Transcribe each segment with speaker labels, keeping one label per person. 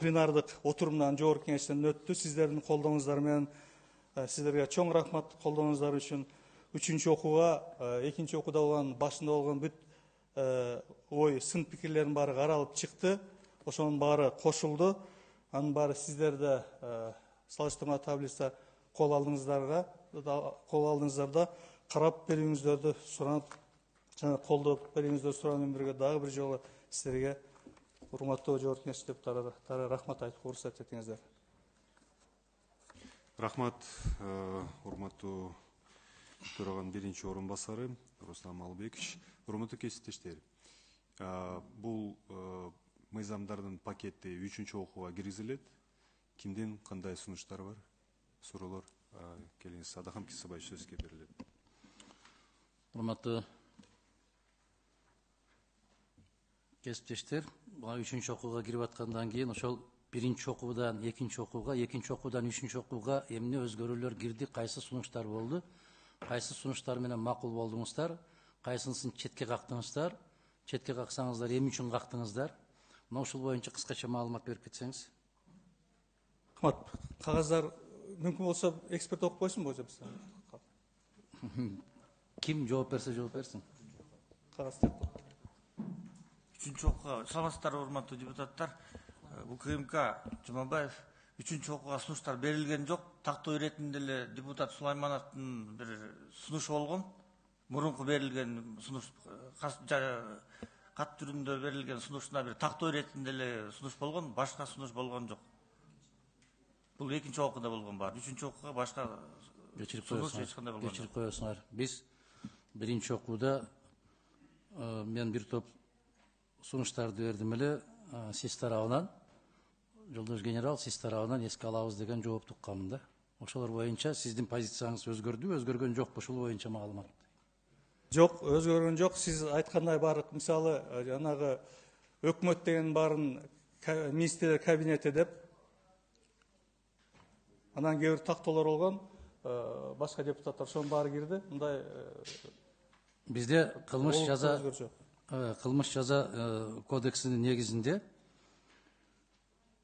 Speaker 1: пленардык отурумдан жогорку кеңештен өттү. Сиздердин колдооңуздар менен сиздерге чоң рахмат колдооңуздар үчүн. Үчүнчү окууга, экинчи окууда болгон башында болгон бүт ой, сын пикирлердин баары каралып чыкты. Ошонун баары кошулду. Анын баары сиздерде салыштырма таблица кол алдыңыздар да карап берүүңүздөрдү суранып, жана колдоо берүүңүздөрдү сурануу менен бирге дагы бир жолу сиздерге урматтуу жогорку кеңеш депутаттары рахмат айтып уруксат этиңиздер.
Speaker 2: Рахмат, урматтуу төраганын биринчи орун басары Руслан Албекович. Урматтуу кесиптештер, бул мыйзамдардын пакети 3-чү окууга киргизилет. Кимдин кандай сунуштар бар? Суроолор келиңиз. Садахам Кисабаевич сөзгө берилет.
Speaker 3: Урматтуу кесиптештер, 3-чү окууга кирип аткандан кийин ошол биринчи окуудан экинчи окууга, экинчи окуудан 3-чү окууга эмне өзгөрүүлөр кирди, кайсы сунуштар болду, кайсы сунуштар менен макул болдуңуздар, кайсынысын четке кактыңыздар, четке каксаңыздар эмне үчүн кактыңыздар? Мына ушул боюнча кыскача маалымат берип кетсеңиз.
Speaker 1: Рахмат. Кагаздар мүмкүн болсо эксперт окуп койсунбу же биз?
Speaker 3: Ким жооп берсе жооп берсин.
Speaker 1: Кагаз.
Speaker 4: Үчүнчү окууга саламатсыздар, урматтуу депутаттар. УКМК Жумабаев 3-чү окууга сунуштар берилген жок. Тактоо иретинде эле депутат Сулаймановдун бир сунушу болгон. Мурунку берилген сунуш кат түрүндө берилген сунушуна бир тактоо иретинде эле сунуш болгон, башка сунуш болгон жок. Бул экинчи окууда болгон бар. 3-чү окууга башка сунуш эч кандай болгон жок.
Speaker 3: Кечирип коесуңар. Биз биринчи окууда мен бир топ сунуштарды бердим эле, сиз тарабынан, Жолдош генерал, сиз тарабынан эске алабыз деген жоопту укканмын да. Ошолор боюнча сиздин позицияңыз өзгөргөн жокпу? Ошол боюнча маалымат.
Speaker 1: Жок, өзгөргөн жок. Сиз айткандай баардык, мисалы, жанагы өкмөт деген баарын министрлер кабинети деп, анан кээ бир тактоолор болгон, башка депутаттар ошонун баары кирди. Мындай
Speaker 3: бизде кылмыш жаза кодексинин негизинде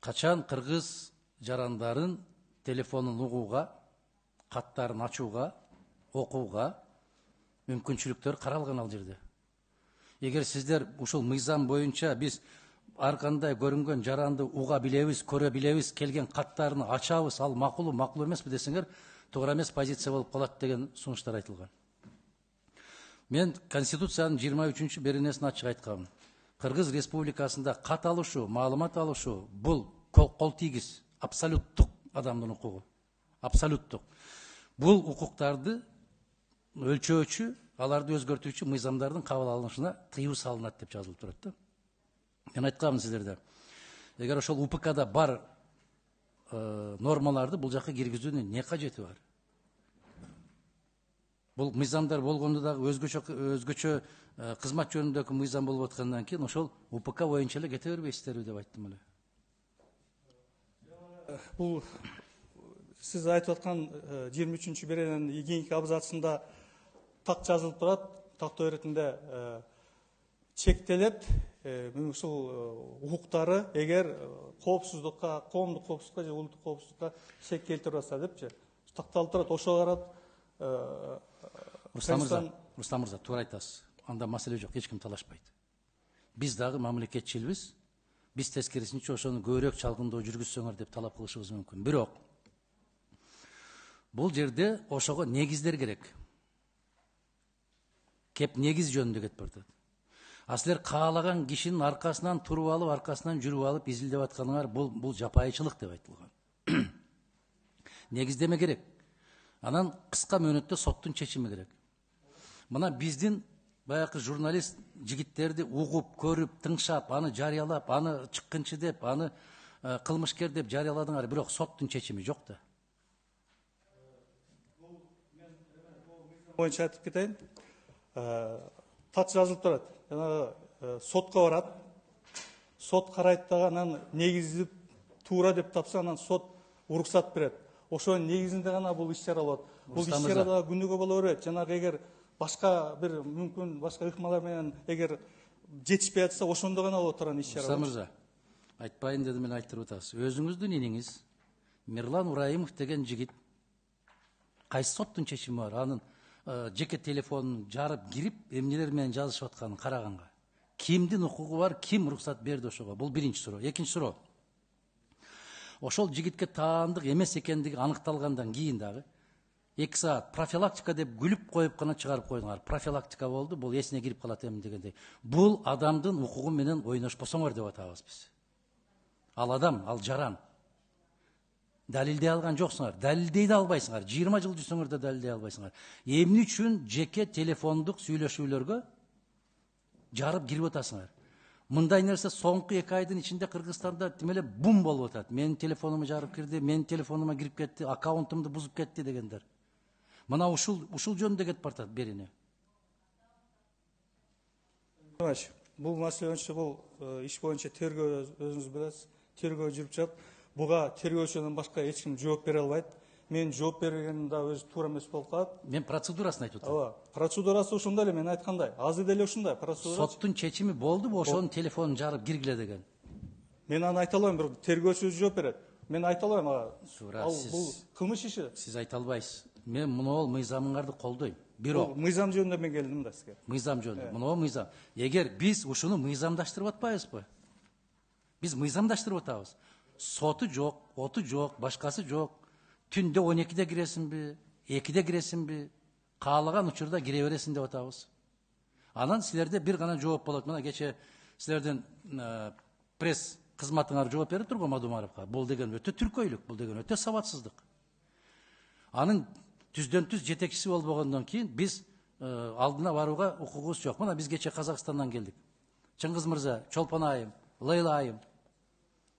Speaker 3: качан кыргыз жарандарын телефонун угууга, каттарын ачууга, окууга мүмкүнчүлүктөр каралган ал жерде. Эгер сиздер ушул мыйзам боюнча биз ар кандай көрүнгөн жаранды уга билебиз, көрө билебиз, келген каттарын ачабыз, ал макулу, макул эмеспи десеңер, туура эмес позиция болуп калат деген сунуштар айтылган. Мен Конституциянын 23-чү беренесин ачык айткам. Кыргыз Республикасында кат алышуу, маалымат алышуу бул кол тийгиз, абсолюттук адамдын укугу. Абсолюттук. Бул укуктарды өлчөөчү, аларды өзгөртүүчү мыйзамдардын кабыл алынышына тыюу салынат деп жазылып турат да. Мен айткамын сиздерде. Эгер ошол УПКда бар нормаларды бул жакка киргизүүнүн не кажети бар? Бул мыйзамдар болгондо дагы өзгөчө кызмат жөнүндөгү мыйзам болуп аткандан кийин ошол УПК боюнча эле кете бербейсиздерби деп айттым эле.
Speaker 1: Бул сиз айтып аткан 23-чү берененин кийинки абзацында так жазылып турат, тактоо иретинде чектелет, ушул укуктары эгер коопсуздукка, коомдук коопсуздукка же улуттук коопсуздукка чек келтирип атса депчи. Такталып турат, ошого карап
Speaker 3: Рустам мырза, туура айтасыз. Анда маселе жок, эч ким талашпайт. Биз дагы мамлекетчилбиз. Биз тескерисинче ошону көбүрөөк чалгындоо жүргүзсөңөр деп талап кылышыбыз мүмкүн. Бирок бул жерде ошого негиздер керек. Кеп негиз жөнүндө кетип атат. Силер каалаган кишинин аркасынан туруп алып, аркасынан жүрүп алып изилдеп атканыңар бул жапайычылык деп айтылган. Негиздеме керек. Анан кыска мөөнөттө соттун чечими керек. Мына биздин баягы журналист жигиттерди угуп, көрүп, тыңшап, аны жарыялап, аны чыккынчы деп, аны кылмышкер деп жарыяладыңар, бирок соттун чечими жок да.
Speaker 1: Боюнча айтып кетейин. Тат жазылып турат. Жанагы сотко барат. Сот карайт дагы, анан негизип туура деп тапса, анан сот уруксат берет. Ошонун негизинде гана бул иш чара болот. Бул иш чара да күнүгө боло берет. Жанагы эгер башка бир мүмкүн башка ыкмалар менен эгер жетишпей атса, ошондо гана болот турган иш чара.
Speaker 3: Мырза, Айтпайын дедим, мен айтырып атасыз. Өзүңүздүн иниңиз Мирлан Ураимов деген жигит кайсы соттун чечими бар? Анын жеке телефонун жарып кирип, эмнелер менен жазышып атканын караганга. Кимдин укугу бар, ким уруксат берди ошого? Бул биринчи суроо. Экинчи суроо. Ошол жигитке таандык эмес экендиги аныкталгандан кийин дагы 2 саат профилактика деп күлүп коюп гана чыгарып койдуңар. Профилактика болду, бул эсине кирип калат эми дегендей. Бул адамдын укугу менен ойношпосоңор деп атабыз биз. Ал адам, ал жаран. Далилдей алган жоксуңар, далилдей да албайсыңар. 20 жыл жүрсөңөр да далилдей албайсыңар. Эмне үчүн жеке телефондук сүйлөшүүлөргө жарып кирип атасыңар? Мындай нерсе соңку 2 айдын ичинде Кыргызстанда тимеле бум болуп атат. Менин телефонума жарып кирди, менин телефонума кирип кетти, аккаунтумду бузуп кетти дегендер. Мына ушул жөнүндө кетип баратат берине.
Speaker 1: Бул маселе боюнча бул иш боюнча тергөө, өзүңүз билесиз, тергөө жүрүп жатат. Буга тергөөчүдөн башка эч ким жооп бере албайт. Мен жооп бергеним да өзү туура эмес болуп калат.
Speaker 3: Мен процедурасын айтып атам.
Speaker 1: Ооба, процедурасы ушундай эле, мен айткандай. Азыр деле ушундай процедура.
Speaker 3: Соттун чечими болдубу ошонун телефонун жарып киргиле деген?
Speaker 1: Мен аны айта албайм, бирок тергөөчү жооп берет. Мен айта албайм ага. Ал бул кылмыш иши.
Speaker 3: Сиз айта албайсыз. Мен мынол мыйзамыңарды колдойм. Бирок
Speaker 1: мыйзам жөнүндө мен келдим да сизге.
Speaker 3: Мыйзам жөнүндө. Мынол мыйзам. Эгер биз ушуну мыйзамдаштырып атпайбызбы? Биз мыйзамдаштырып атабыз. Соту жок, оту жок, башкасы жок. Түндө 12-де киресиңби, 2-де киресиңби, каалаган учурда кире бересиң деп атабыз. Анан силерде бир гана жооп болот. Мына кече силердин пресс кызматыңар жооп берип турган Мадумаровго. Бул деген өтө түркөйлүк, бул деген өтө сабатсыздык. Анын түздөн түз жетекчиси болбогондон кийин биз алдына барууга укугубуз жок. Мына биз кече Казакстандан келдик. Чыңгыз мырза, Чолпон айым, Лейла айым.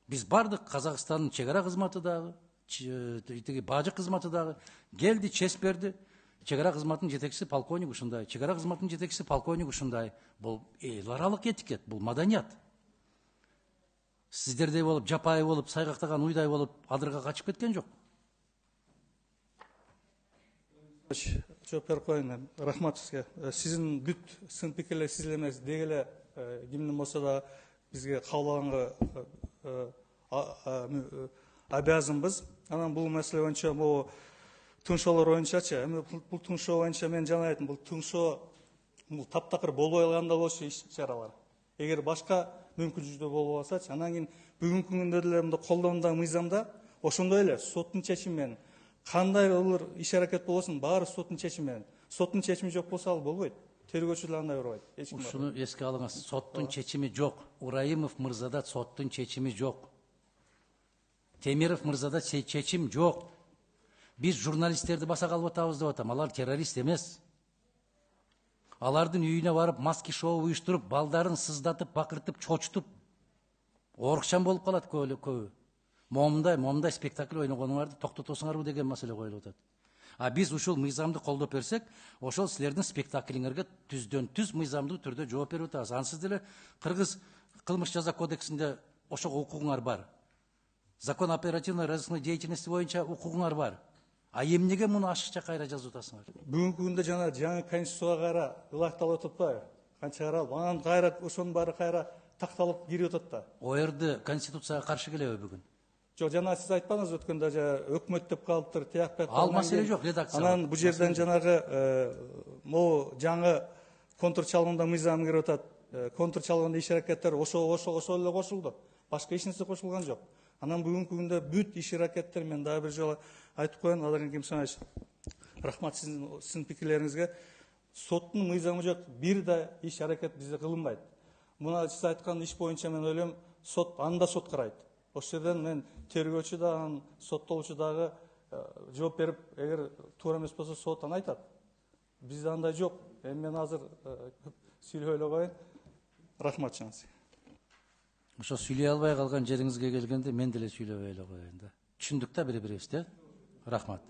Speaker 3: Биз бардык, Казакстандын чек ара кызматы дагы, бажы кызматы дагы келди, честь берди. Чек ара кызматынын жетекчиси полковник ушундай, чек ара кызматынын жетекчиси полковник ушундай. Бул эл аралык этикет, бул маданият. Сиздердей болуп, жапайы болуп, сайгактаган уйдай болуп, адырга качып кеткен жок.
Speaker 1: Жооп берип коеюн. Рахмат сизге. Сиздин бүт сын пикирлер сиз эле эмес, деги эле кимдин болсо да бизге кабыл алганга обязанбыз. Анан бул маселе боюнча, бул тыңшоолор боюнчачы, эми бул тыңшоо боюнча мен жана айттым, бул тыңшоо бул таптакыр болбой калганда болчу иш чаралар. Эгер башка мүмкүнчүлүктөр болуп калсачы, анан кийин бүгүнкү күндө деле мындай колдонгон мыйзамда ошондой эле соттун чечими менен кандай ылыр иш аракет болосун, баары соттун чечими менен. Соттун чечими жок болсо ал болбойт. Тергөөчү деле андай урбайт.
Speaker 3: Ушуну эске алыңыз. Соттун чечими жок. Ураимов мырзада соттун чечими жок. Темиров мырзада чечим жок. Биз журналисттерди баса калып атабыз деп атам. Алар террорист эмес. Алардын үйүнө барып маски шоу уюштуруп, балдарын сыздатып, бакыртып, чочтуп, орукчан болуп калат көбү. Момундай спектакль ойногонуңарды токтотосуңарбы деген маселе коюлуп атат. А биз ушул мыйзамды колдоп берсек, ошол силердин спектаклиңерге түздөн түз мыйзамдуу түрдө жооп берип атабыз. Ансыз деле Кыргыз кылмыш жаза кодексинде ошого укугуңар бар. Закон оперативной розыскной деятельности боюнча укугуңар бар. А эмнеге муну ашыкча кайра жазып атасыңар?
Speaker 1: Бүгүнкү күндө жана жаңы конституцияга кайра ылайыкталып атпайбы? Канча каралып, анан кайра ошонун баары кайра такталып кирип атат да.
Speaker 3: ОРД конституцияга каршы келеби бүгүн?
Speaker 1: Жок, жана сиз айтпадыңыз өткөндө өкмөт деп калыптыр, тияк бет.
Speaker 3: Ал маселе жок, редакция.
Speaker 1: Анан бул жерден жанагы могу жаңы контур чалгында мыйзам кирип атат. Контур чалгында иш аракеттер ошол эле кошулду. Башка эч нерсе кошулган жок. Анан бүгүнкү күндө бүт иш аракеттер, мен дагы бир жолу айтып коеюн, Адаркин Кимсанович, рахмат сиздин пикирлериңизге. Соттун мыйзамы жок, бир да иш аракет бизде кылынбайт. Мына сиз айткан иш боюнча мен ойлойм, сот анда сот карайт. Ошол жерден мен тергөөчү дагы, соттолуучу дагы жооп берип, эгер туура эмес болсо соттан айтат. Бизде андай жок. Эми мен азыр сүйлөй эле коеюн. Рахмат жана.
Speaker 3: Ошо сүйлөй албай калган жериңизге келгенде мен деле сүйлөбөй эле коеюн да. Түшүндүк да бири-бирибизди. Рахмат.